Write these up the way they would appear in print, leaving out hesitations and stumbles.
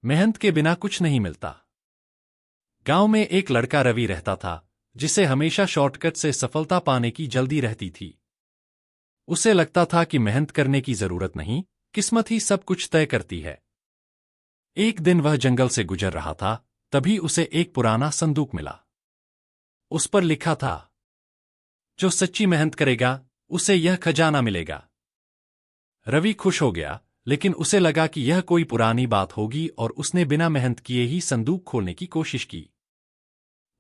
मेहनत के बिना कुछ नहीं मिलता। गांव में एक लड़का रवि रहता था, जिसे हमेशा शॉर्टकट से सफलता पाने की जल्दी रहती थी। उसे लगता था कि मेहनत करने की जरूरत नहीं, किस्मत ही सब कुछ तय करती है। एक दिन वह जंगल से गुजर रहा था, तभी उसे एक पुराना संदूक मिला। उस पर लिखा था, जो सच्ची मेहनत करेगा उसे यह खजाना मिलेगा। रवि खुश हो गया, लेकिन उसे लगा कि यह कोई पुरानी बात होगी और उसने बिना मेहनत किए ही संदूक खोलने की कोशिश की।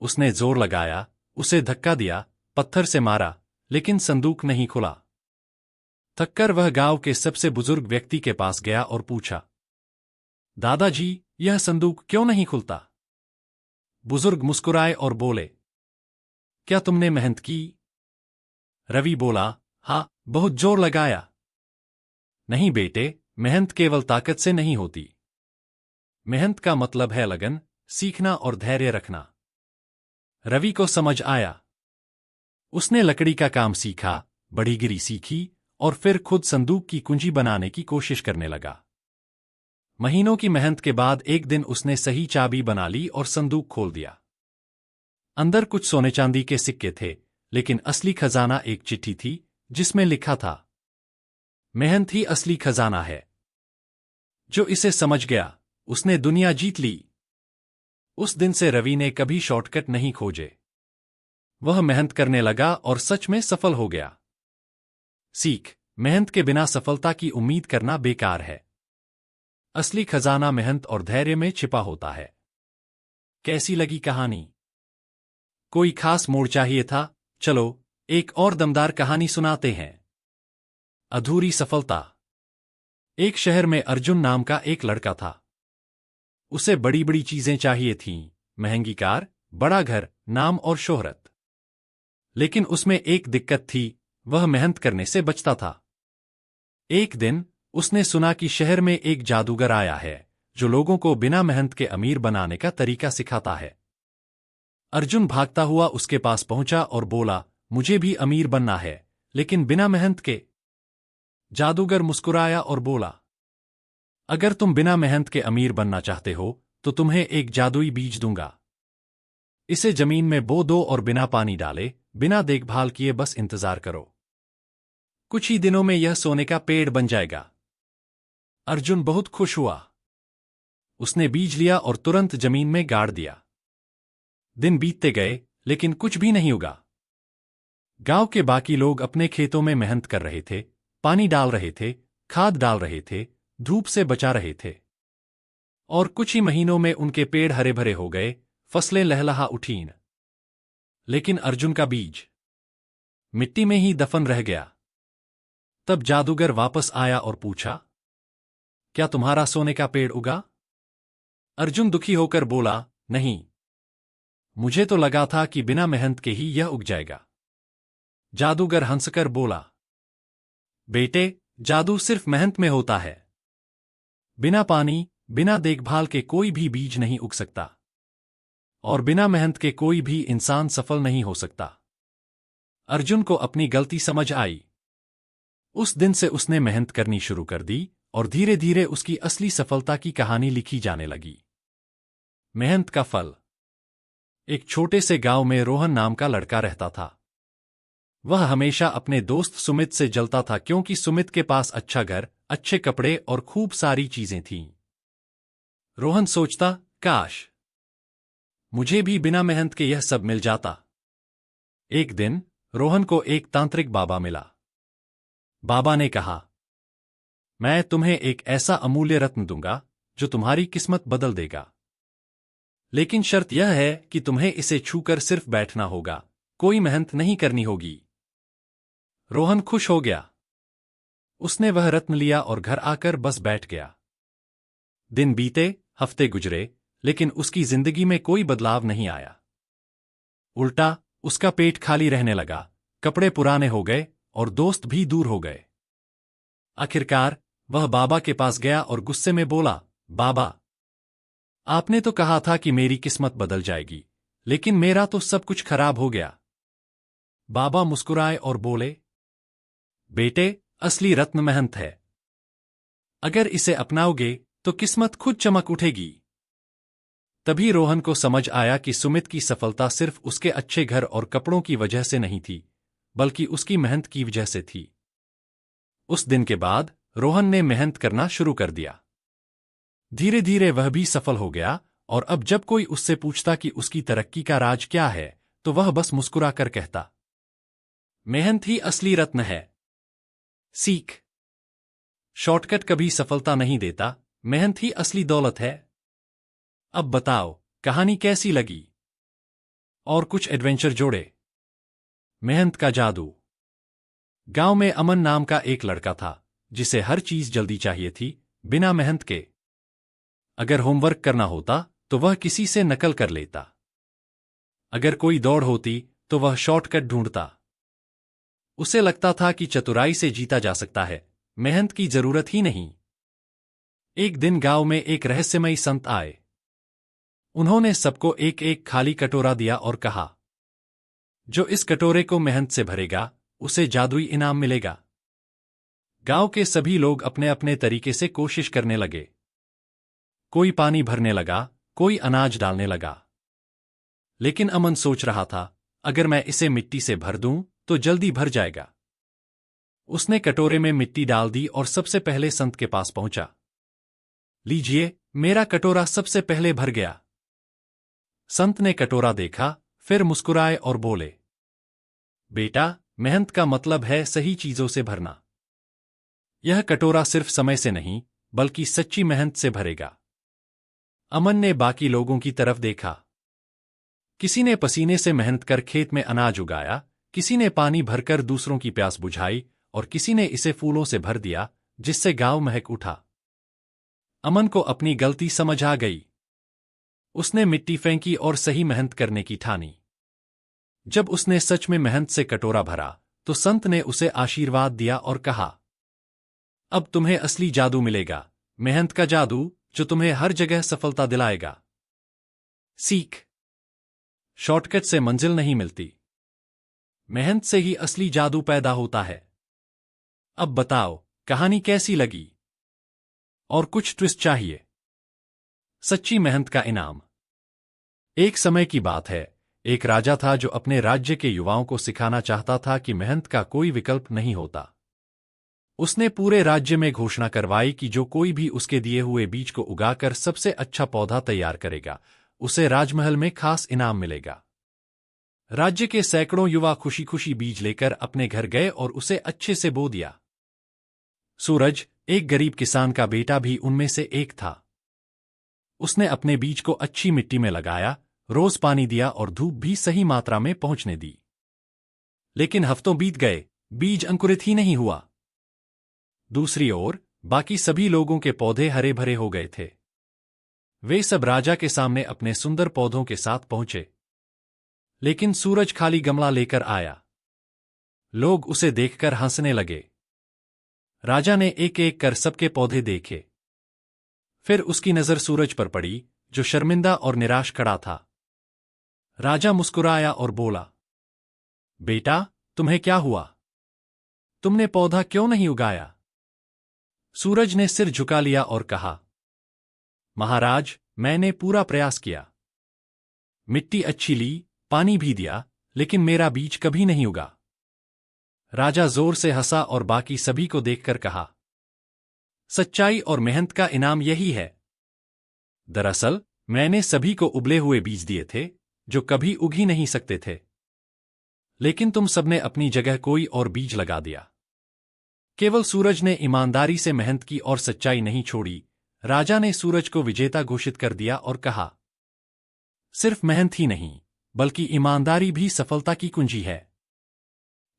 उसने जोर लगाया, उसे धक्का दिया, पत्थर से मारा, लेकिन संदूक नहीं खुला। थककर वह गांव के सबसे बुजुर्ग व्यक्ति के पास गया और पूछा, दादाजी, यह संदूक क्यों नहीं खुलता? बुजुर्ग मुस्कुराए और बोले, क्या तुमने मेहनत की? रवि बोला, हाँ, बहुत जोर लगाया। नहीं बेटे, मेहनत केवल ताकत से नहीं होती। मेहनत का मतलब है लगन, सीखना और धैर्य रखना। रवि को समझ आया। उसने लकड़ी का काम सीखा, बड़ीगिरी सीखी और फिर खुद संदूक की कुंजी बनाने की कोशिश करने लगा। महीनों की मेहनत के बाद एक दिन उसने सही चाबी बना ली और संदूक खोल दिया। अंदर कुछ सोने चांदी के सिक्के थे, लेकिन असली खजाना एक चिट्ठी थी, जिसमें लिखा था, मेहनत ही असली खजाना है। जो इसे समझ गया, उसने दुनिया जीत ली। उस दिन से रवि ने कभी शॉर्टकट नहीं खोजे। वह मेहनत करने लगा और सच में सफल हो गया। सीख, मेहनत के बिना सफलता की उम्मीद करना बेकार है। असली खजाना मेहनत और धैर्य में छिपा होता है। कैसी लगी कहानी? कोई खास मोड़ चाहिए था? चलो एक और दमदार कहानी सुनाते हैं। अधूरी सफलता। एक शहर में अर्जुन नाम का एक लड़का था। उसे बड़ी बड़ी चीजें चाहिए थीं, महंगी कार, बड़ा घर, नाम और शोहरत। लेकिन उसमें एक दिक्कत थी, वह मेहनत करने से बचता था। एक दिन उसने सुना कि शहर में एक जादूगर आया है, जो लोगों को बिना मेहनत के अमीर बनाने का तरीका सिखाता है। अर्जुन भागता हुआ उसके पास पहुंचा और बोला, मुझे भी अमीर बनना है, लेकिन बिना मेहनत के। जादूगर मुस्कुराया और बोला, अगर तुम बिना मेहनत के अमीर बनना चाहते हो, तो तुम्हें एक जादुई बीज दूंगा। इसे जमीन में बो दो और बिना पानी डाले, बिना देखभाल किए बस इंतजार करो। कुछ ही दिनों में यह सोने का पेड़ बन जाएगा। अर्जुन बहुत खुश हुआ। उसने बीज लिया और तुरंत जमीन में गाड़ दिया। दिन बीतते गए, लेकिन कुछ भी नहीं उगा। गांव के बाकी लोग अपने खेतों में मेहनत कर रहे थे, पानी डाल रहे थे, खाद डाल रहे थे, धूप से बचा रहे थे। और कुछ ही महीनों में उनके पेड़ हरे भरे हो गए, फसलें लहलहा उठीं। लेकिन अर्जुन का बीज मिट्टी में ही दफन रह गया। तब जादूगर वापस आया और पूछा, क्या तुम्हारा सोने का पेड़ उगा? अर्जुन दुखी होकर बोला, नहीं। मुझे तो लगा था कि बिना मेहनत के ही यह उग जाएगा। जादूगर हंसकर बोला, बेटे, जादू सिर्फ मेहनत में होता है। बिना पानी, बिना देखभाल के कोई भी बीज नहीं उग सकता। और बिना मेहनत के कोई भी इंसान सफल नहीं हो सकता। अर्जुन को अपनी गलती समझ आई। उस दिन से उसने मेहनत करनी शुरू कर दी और धीरे धीरे उसकी असली सफलता की कहानी लिखी जाने लगी। मेहनत का फल। एक छोटे से गांव में रोहन नाम का लड़का रहता था। वह हमेशा अपने दोस्त सुमित से जलता था, क्योंकि सुमित के पास अच्छा घर, अच्छे कपड़े और खूब सारी चीजें थीं। रोहन सोचता, काश मुझे भी बिना मेहनत के यह सब मिल जाता। एक दिन रोहन को एक तांत्रिक बाबा मिला। बाबा ने कहा, मैं तुम्हें एक ऐसा अमूल्य रत्न दूंगा जो तुम्हारी किस्मत बदल देगा। लेकिन शर्त यह है कि तुम्हें इसे छूकर सिर्फ बैठना होगा, कोई मेहनत नहीं करनी होगी। रोहन खुश हो गया। उसने वह रत्न लिया और घर आकर बस बैठ गया। दिन बीते, हफ्ते गुजरे, लेकिन उसकी जिंदगी में कोई बदलाव नहीं आया। उल्टा उसका पेट खाली रहने लगा, कपड़े पुराने हो गए और दोस्त भी दूर हो गए। आखिरकार वह बाबा के पास गया और गुस्से में बोला, बाबा, आपने तो कहा था कि मेरी किस्मत बदल जाएगी, लेकिन मेरा तो सब कुछ खराब हो गया। बाबा मुस्कुराए और बोले, बेटे, असली रत्न मेहनत है। अगर इसे अपनाओगे तो किस्मत खुद चमक उठेगी। तभी रोहन को समझ आया कि सुमित की सफलता सिर्फ उसके अच्छे घर और कपड़ों की वजह से नहीं थी, बल्कि उसकी मेहनत की वजह से थी। उस दिन के बाद रोहन ने मेहनत करना शुरू कर दिया। धीरे धीरे वह भी सफल हो गया, और अब जब कोई उससे पूछता कि उसकी तरक्की का राज क्या है, तो वह बस मुस्कुराकर कहता, मेहनत ही असली रत्न है। सीख। शॉर्टकट कभी सफलता नहीं देता, मेहनत ही असली दौलत है। अब बताओ, कहानी कैसी लगी? और कुछ एडवेंचर जोड़े। मेहनत का जादू। गांव में अमन नाम का एक लड़का था, जिसे हर चीज जल्दी चाहिए थी, बिना मेहनत के। अगर होमवर्क करना होता तो वह किसी से नकल कर लेता। अगर कोई दौड़ होती तो वह शॉर्टकट ढूंढता। उसे लगता था कि चतुराई से जीता जा सकता है, मेहनत की जरूरत ही नहीं। एक दिन गांव में एक रहस्यमयी संत आए। उन्होंने सबको एक एक खाली कटोरा दिया और कहा, जो इस कटोरे को मेहनत से भरेगा, उसे जादुई इनाम मिलेगा। गांव के सभी लोग अपने अपने तरीके से कोशिश करने लगे। कोई पानी भरने लगा, कोई अनाज डालने लगा। लेकिन अमन सोच रहा था, अगर मैं इसे मिट्टी से भर दूं तो जल्दी भर जाएगा। उसने कटोरे में मिट्टी डाल दी और सबसे पहले संत के पास पहुंचा। लीजिए, मेरा कटोरा सबसे पहले भर गया। संत ने कटोरा देखा, फिर मुस्कुराए और बोले, बेटा, मेहनत का मतलब है सही चीजों से भरना। यह कटोरा सिर्फ समय से नहीं, बल्कि सच्ची मेहनत से भरेगा। अमन ने बाकी लोगों की तरफ देखा। किसी ने पसीने से मेहनत कर खेत में अनाज उगाया, किसी ने पानी भरकर दूसरों की प्यास बुझाई, और किसी ने इसे फूलों से भर दिया, जिससे गांव महक उठा। अमन को अपनी गलती समझ आ गई। उसने मिट्टी फेंकी और सही मेहनत करने की ठानी। जब उसने सच में मेहनत से कटोरा भरा, तो संत ने उसे आशीर्वाद दिया और कहा, अब तुम्हें असली जादू मिलेगा, मेहनत का जादू, जो तुम्हें हर जगह सफलता दिलाएगा। सीख। शॉर्टकट से मंजिल नहीं मिलती, मेहनत से ही असली जादू पैदा होता है। अब बताओ, कहानी कैसी लगी? और कुछ ट्विस्ट चाहिए? सच्ची मेहनत का इनाम। एक समय की बात है, एक राजा था जो अपने राज्य के युवाओं को सिखाना चाहता था कि मेहनत का कोई विकल्प नहीं होता। उसने पूरे राज्य में घोषणा करवाई कि जो कोई भी उसके दिए हुए बीज को उगाकर सबसे अच्छा पौधा तैयार करेगा, उसे राजमहल में खास इनाम मिलेगा। राज्य के सैकड़ों युवा खुशी खुशी बीज लेकर अपने घर गए और उसे अच्छे से बो दिया। सूरज, एक गरीब किसान का बेटा, भी उनमें से एक था। उसने अपने बीज को अच्छी मिट्टी में लगाया, रोज पानी दिया और धूप भी सही मात्रा में पहुंचने दी। लेकिन हफ्तों बीत गए, बीज अंकुरित ही नहीं हुआ। दूसरी ओर बाकी सभी लोगों के पौधे हरे भरे हो गए थे। वे सब राजा के सामने अपने सुंदर पौधों के साथ पहुंचे। लेकिन सूरज खाली गमला लेकर आया। लोग उसे देखकर हंसने लगे। राजा ने एक एक कर सबके पौधे देखे। फिर उसकी नजर सूरज पर पड़ी, जो शर्मिंदा और निराश खड़ा था। राजा मुस्कुराया और बोला, बेटा, तुम्हें क्या हुआ? तुमने पौधा क्यों नहीं उगाया? सूरज ने सिर झुका लिया और कहा, महाराज, मैंने पूरा प्रयास किया। मिट्टी अच्छी ली, पानी भी दिया, लेकिन मेरा बीज कभी नहीं उगा। राजा जोर से हंसा और बाकी सभी को देखकर कहा, सच्चाई और मेहनत का इनाम यही है। दरअसल मैंने सभी को उबले हुए बीज दिए थे, जो कभी उग ही नहीं सकते थे। लेकिन तुम सबने अपनी जगह कोई और बीज लगा दिया। केवल सूरज ने ईमानदारी से मेहनत की और सच्चाई नहीं छोड़ी। राजा ने सूरज को विजेता घोषित कर दिया और कहा, सिर्फ मेहनत ही नहीं, बल्कि ईमानदारी भी सफलता की कुंजी है।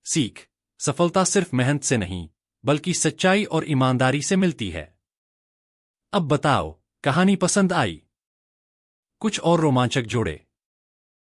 सीख। सफलता सिर्फ मेहनत से नहीं, बल्कि सच्चाई और ईमानदारी से मिलती है। अब बताओ, कहानी पसंद आई? कुछ और रोमांचक जोड़े।